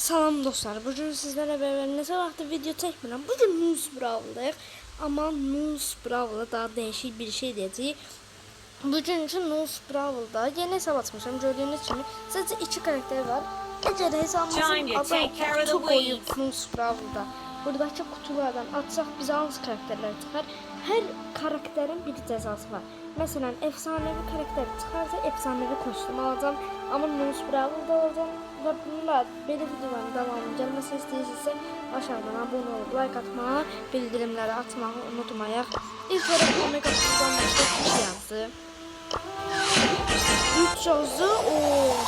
Salam dostlar, bugün sizlərlə beraber neçə vaxtdır video çəkmirəm. Bugün Nuz Brawl'dayıq. Amma Nuz Brawl'da daha değişik bir şey deyəcəyik. Bugünkü Nuz Brawl'da yeni hesab açmışam. Gördüyünüz kimi sadəcə 2 karakter var. Əgər hesabımızın adı kutu koyub Nuz Brawl'da buradakı kutulardan açsaq bizə hansı karakterlər çıxar? Hər karakterin bir cəzası var. Məsələn, efsanevi karakter çıxarsa efsanevi kostüm alacağım. Amma Nuz Brawl'da alacağım. Və bununla belə videoların davamını gəlməsini istəyirsinizsə aşağıdan abunə olub, like atmağı, bildirimləri atmağı unutmayaq. İlk olarak Omega Kutu'dan başlayıb 2 yazdı. 3 yazdı.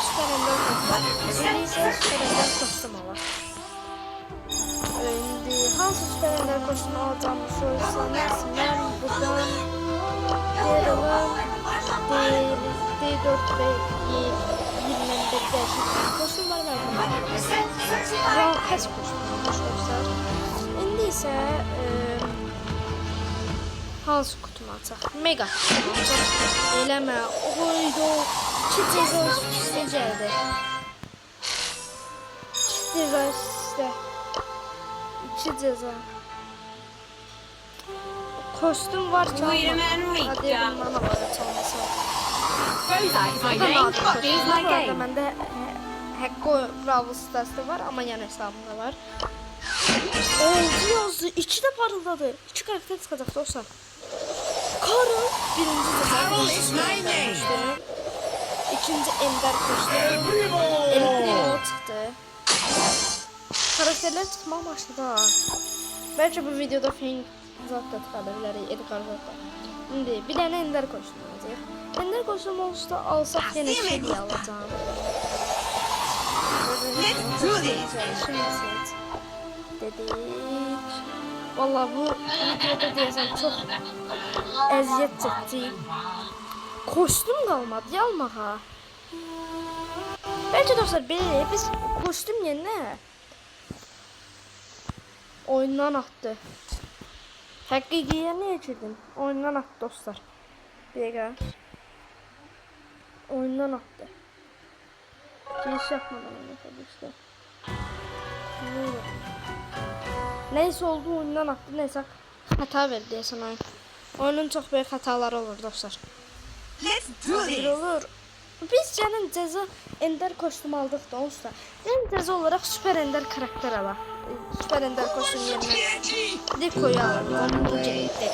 Süper Ender kostüm. İndi isə Süper Ender kostüm alır. İndi hansı Süper Ender kostümü alacağımı soruşsanız mən buradan D4 və 21 değişik kostüm var mənim. Rankes kostümü dostlar. İndi isə hansı kutumu açaq? Mega kutumu açaq. Eləmə. Oydo. 2 cəza üstə gəldi. 2 cəza üstə. 2 cəza. Kostüm var ki, hadi bundan var çalması. Məndə Haqqo Brawl Stars'da var, amma yan hesabımda var. Oldu yazdı, 2 də parıldadı. 2 karakter çıxacaq dostlar. Karl birinci cəza, ikinci Ender kostüm, El Primo çıxdı. Karakterler çıxmağa başladı ha. Bəlkə bu videoda Feng zat da çıxarırlar, Edgar zat da. İndi bir dənə Ender kostüm alacaq. Ender kostüm olsa alsaq yenə şey alacağım. Let's do this. Dedik. Vallahi bu videoda deyəsən çox əziyyət çəkdik. Kostüm qalmadı almağa. Bəlkə dostlar belə biz kostüm yerinə oyundan atdı. Həqiqiyə niyə girdim? Oyundan atdı dostlar. Bir dəqiqə. Oyundan atdı. Giriş yapmadan oynadı işte. Neyse oldu, oyundan attı. Neyse hata verdi deyəsən oyun. Oyunun çox böyük hataları olur dostlar. Let's do this. Olur. Biz canın ceza Ender kostüm aldıq da olsa. Canın ceza olarak Süper Ender karakter alaq. Süper Ender kostüm yerine Diko'yu alalım. Bu gerekli.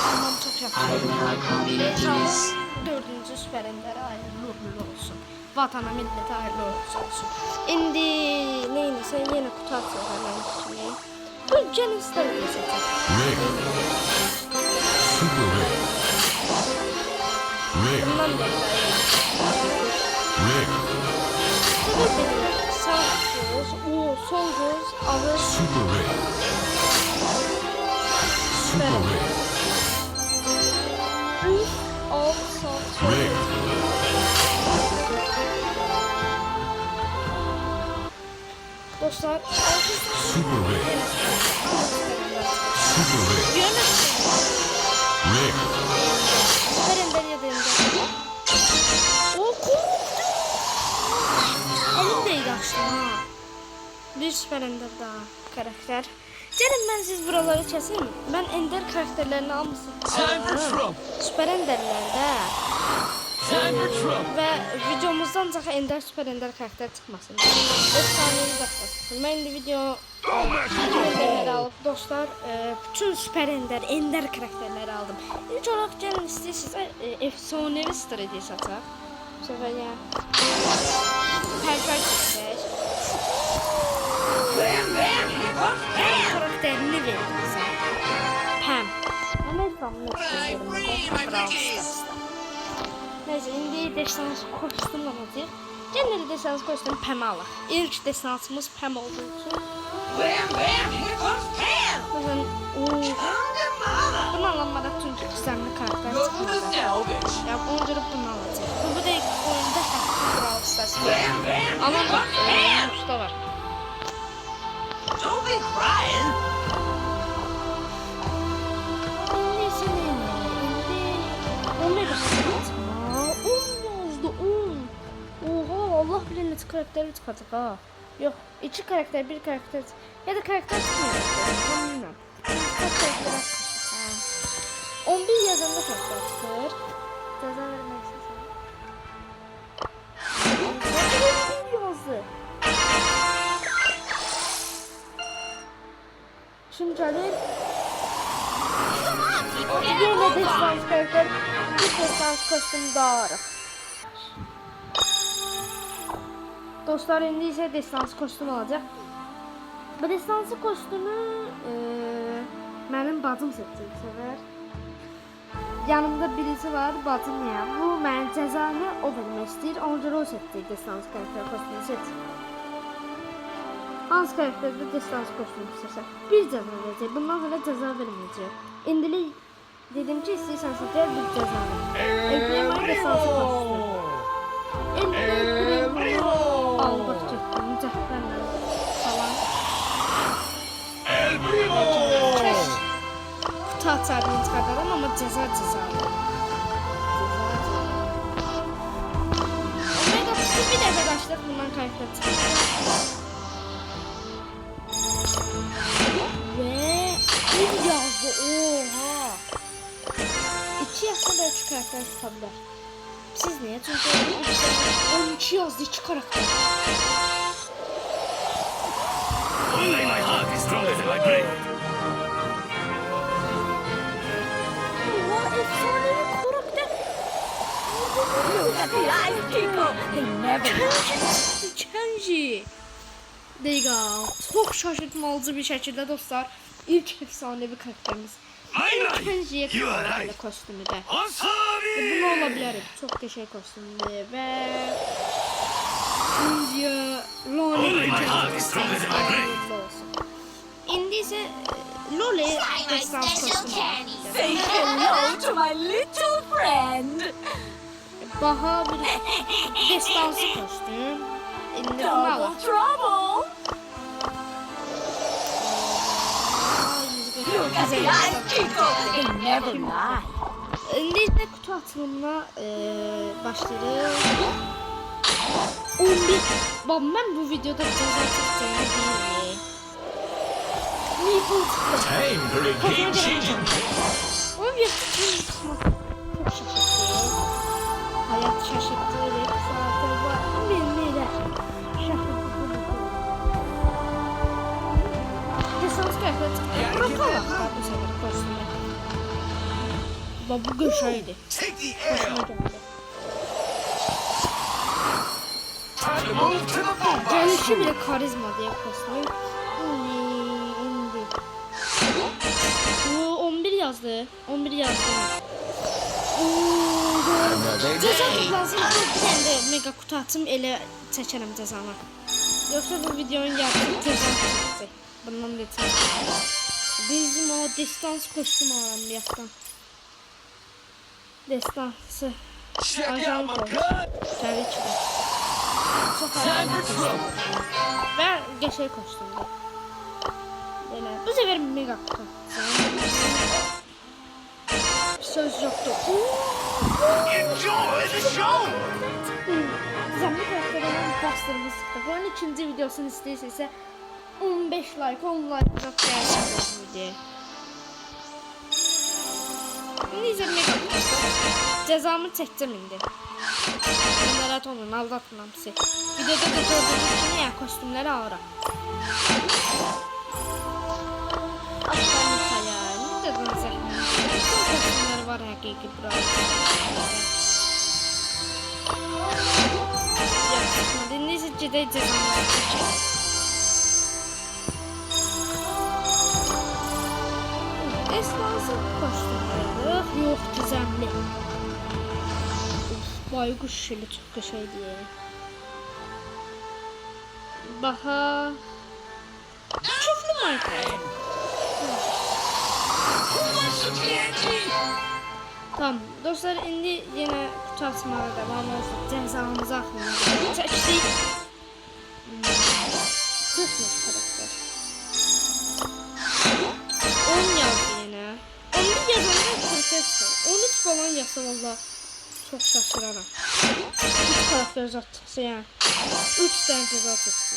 Tamam, çok yapıyorum. Tamam, 4. Süper Ender'e hayırlı uğurlu olsun. Vatana millete hayırlı olsun. İndi neyse yine kutu atıyor hemen içine. Bu canı istedim seçim. Bundan da sağ göz, sol göz, ağız, süper. Üst, alt, sağ, sol. Dostlar, Süper Ender yediğimde. O korktu. Elim değdi açtım ha. Bir Süper Ender daha karakter. Gelin ben siz buraları keseyim mi? Ben Ender karakterlerini almışım. Süper Ender'lerde. Ve videomuzdan ancaq Ender Süper Ender karakter çıxmasın. Efsanevi başlasın. Ben de video Ender'leri alıp dostlar bütün Süper Ender karakterleri aldım. İlk olarak gelin istəyirsinizsə efsanevi strateji sataq. Bu sefer ya. Perfect seçək. Karakterini verdim bizə. Pam. Ama efsanevi istəyirəm. Neyse, indi desans kostüm alacaq. Genelde desans kostüm Pam alaq. İlk desansımız Pam olduğu için. Bakın, bunu alamadık çünkü güzelli karakter çıkmadı. Ya onu görüp bunu alacaq. Bu da oyunda Haqqo Brawl Stars'da. Ama usta var. Don't be crying. Neyse neyse. Omega Kutu. Oha, Allah bilir ne karakteri çıkarttık ha. Yok, 2 karakter, 1 karakter ya da karakter çıkmıyor. Tam bilmem. Kaç karakter atmışız? 11 yazanda karakter çıkıyor. Ceza vermek istiyorsan. 11 yazdı. Şimdi gelin. Yine destans karakter. Bir destans kostüm daha var. Dostlar indi ise destans kostüm alacak. Bu destansı kostümü benim bacım seçti bu sefer. Yanımda birisi var, bacım ya. Bu benim cezanı o vermek istəyir. Ona görə o seçdi destans karakter kostümü seçdi. Hansı karakterde destans kostümü istəyirsən? Bir ceza verəcək. Bundan sonra ceza verməyəcək. İndilik dedim ki, istəyirsən seçər bir ceza ver. Ekleyin destansı kostümü. Ekleyin albert getdim. Mücəhvənlə falan. Kutu açarını çıxardaram ama ceza. Omega kutu bir dəfə qaçdıq bundan karakter çıxardaram. Ve bir yazdı. Oha. 2 yazsa da 3 karakter tutabilir. Siz niye? Çünkü 12 yazdı 2 karakter. Only my heart is stronger than my brain. Oha efsanevi karakter. Look at the eyes, Kiko. They never lie. Kenji. Deygal. Çok şaşırtmalıcı bir şekilde dostlar. İlk efsanevi karakterimiz. Aynen. Kenji'ye You are karakterle right. kostümü de. Wasabi! Bunu olabilirim. Çok geçey kostümlü ve Kenji'ye Only my heart is stronger than my brain. İndi ise Loli destans kostümü. Say hello to my little friend. Baha bir destansı kostüm. İndi bunu alır. Double trouble. Look at the eyes, Kiko. They never lie. Neyse kutu atımına başlarım. 11. Bak ben bu videoda ceza çıktığını değil mi? Meeple çıktı. Time for a Kafama game göre changing. o bir çıkmak çok şaşırttı. Hayat şaşırttı. Rap zaten var. Beni de şaşırttı. Desans kıyafet çıktı. Bırakalım bu sefer kostümü. Bak bu göşeydi. Take the Hoşuma air. geldi. Time to move to the boom Gelişi box. bile karizma diye kostüm. İndi. Bu 11 yazdı. 11 yazdı. Ceza kullansın. Bir tane de mega kutu atım ele çekerim cezamı. Yoksa bu videonun yarısı ceza çıktı. Bundan da çıktı. Bizim o destans kostüm alalım bir yaktan. Destansı. Check Ajan out my koy. gun. Tabii ki de. Çok Time ajan for trouble. ve geçey kostümde. Böyle. Bu sefer mega kutu. Söz yoktu. Enjoy the show. Düzenli karakterlerin bastırımı sıktı. Bunun ikinci videosunu istəyirsə 15 like, 10 like bırak gelsin bu videoya. Bunu izlemek cezamı çekeceğim indi. Bunlara tonun aldatmam sizi. Videoda da gördüğünüz gibi ya kostümleri ağıra. Aslan hikaye. Ne dedin zəhmət? Kostümleri var hakiki burada. Yapmadı. Neyse ciddi cezamı çekeceğim. Destansı kostümleri yok gizemli. Baykuş şöyle çok köşe diye. Baha çiftli marka. Tamam dostlar indi yine kutu atmaya devam olsun. Cezamızı aklımıza çektik. Tutmuş karakter. 10 yazdı yine. 11 yazanda karakter 13 falan yazsa valla çok şaşıraram. 3 karakter zaten yani. 3 tane ceza tuttu.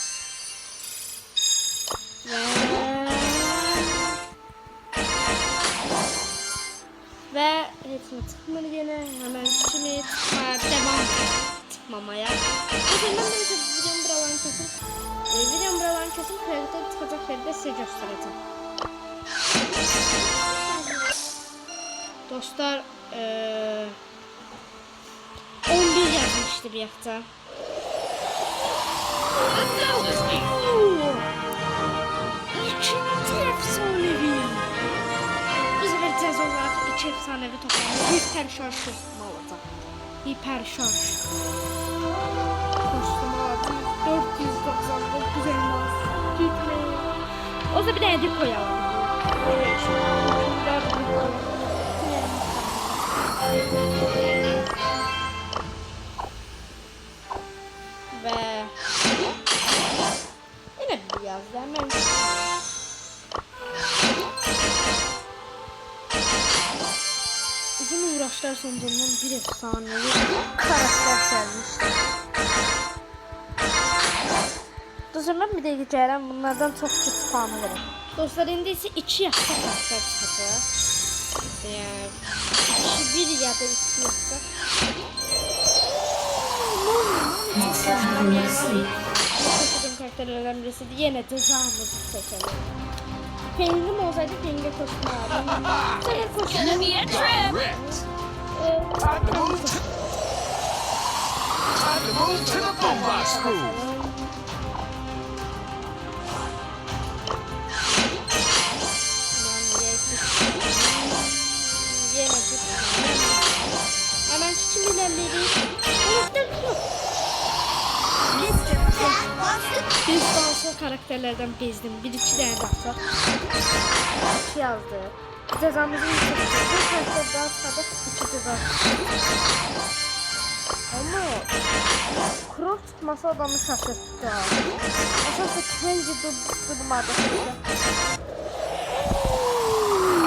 Ve hepsini tıkmadı yine. Hemen şimdi tıkmaya devam tıkmamaya. Bakın ben de videomu buradan kesin. Videomu buradan kesin. Kredite tıkacak şekilde size göstereceğim. Dostlar 11 yazmıştı bir yakta. İkinci efsanevi. Bu sefer tez olarak iki efsanevi toplamda hiper şarj kostümü alacak. Hiper şarj. Kostümü alacak. 499 elmas. Gitme. O da bir de edip koyalım. Evet. Şunlar ve yine bir yazdı hemen. Uzun uğraşlar sonucundan bir efsanevi karakter gelmişti. Dostlar ben bir de geçerim bunlardan çok kötü puanı verin. Dostlar indi ise 2 yaşta karakter çıkacak. Yani 2-1 ya da 2 yaşta. Seçtiğim karakterlerden birisi de yine cezamızı seçelim. Pengim olsaydı penge koşma aldım. Sonra koşalım. Gonna be a trip. Time to move to the boombox groove. Hemen şimdi ilerleyelim. Biz danslı karakterlerden bezdim. Bir iki tane baksak. İki yazdı. Cezamızı yükselttik. Bir karakter daha çıkardık. 2 ceza. Ama Crow tutması adamı şaşırttı. Esasında kendi durmadı.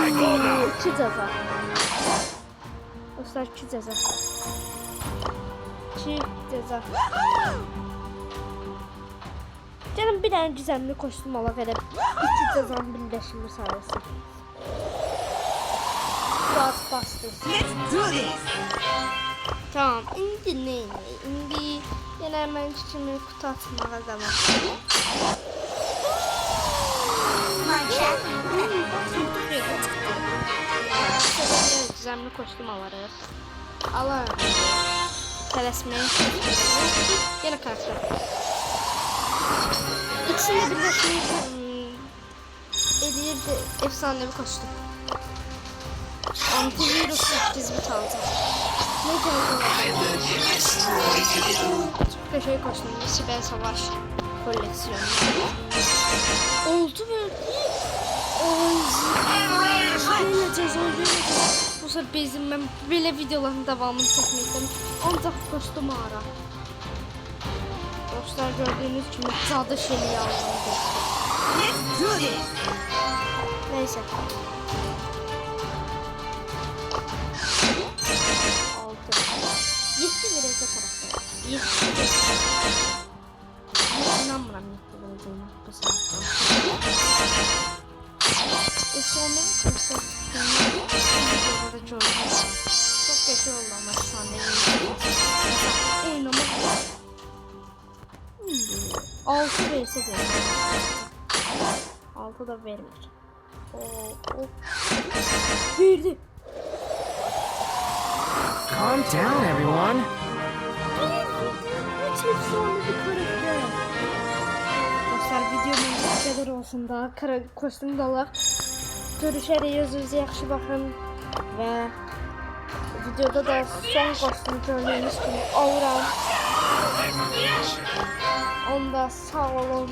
I go now. 2 ceza. Dostlar 2 ceza. 2 ceza. Canım bir tane gizemli kostüm ala verip 2 cezanın birleşimi sayesinde. Rahat bastı. Let's do this. Tamam indi ne indi. Yine hemen şimdi kutu atmaya devam. Gizemli kostüm alırız. Alırım. Telesmeyi. Yine karakter. İkisini birleşmeyi eliydi efsanevi kostüm. Antivirus 8 bit aldı. Ne geldi? Köşeyi kostüm. Sibel Savaş koleksiyonu. Oldu mu? Böyle ceza bu sefer bizim ben böyle videoların devamını çekmek istedim. Ancak kostümü ara. Dostlar gördüğünüz gibi cadı şeyi aldım. Let's do this. Neyse. 6 7 derece karakter. 7 İnanmıyorum 7 derece bu saatten. Sonra karakter videoda da gördünüz. Çok kötü oldu ama efsanevi. Oynama. 6 verse de. 6 da vermiş. Verdi. Calm down, everyone. Hiç efsane bir karakter. Dostlar videonun bu kadar olsun da kostüm dalaq. Görüşərik, özünüzə yaxşı baxın və videoda da son kostüm gördüyünüz kimi alıram. Onda sağ olun.